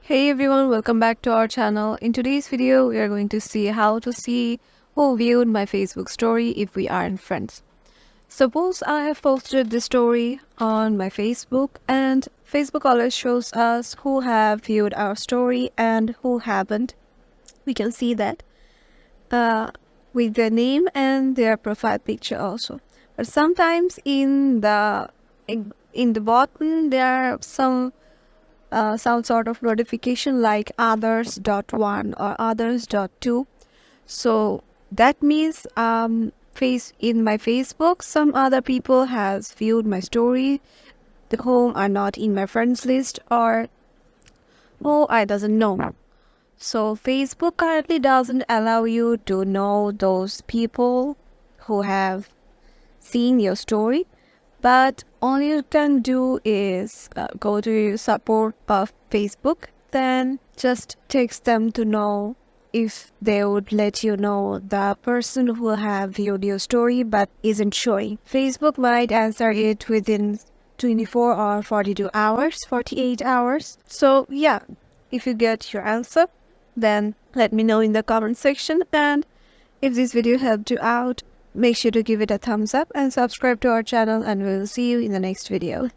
Hey everyone, welcome back to our channel. In today's video, we are going to see how to see who viewed my Facebook story if we aren't friends. Suppose I have posted this story on my Facebook and Facebook always shows us who have viewed our story and who haven't. We can see that with their name and their profile picture also. But sometimes in the bottom there are some sort of notification like others.1 or others.2. So that means face in my Facebook some other people has viewed my story the whom are not in my friends list or who I doesn't know. So Facebook currently doesn't allow you to know those people who have seen your story, but all you can do is go to support of Facebook, then just text them to know if they would let you know the person who have viewed your story but isn't showing. Facebook might answer it within 24 or 42 hours, 48 hours. So yeah, if you get your answer, then let me know in the comment section. And if this video helped you out, make sure to give it a thumbs up and subscribe to our channel, and we'll see you in the next video.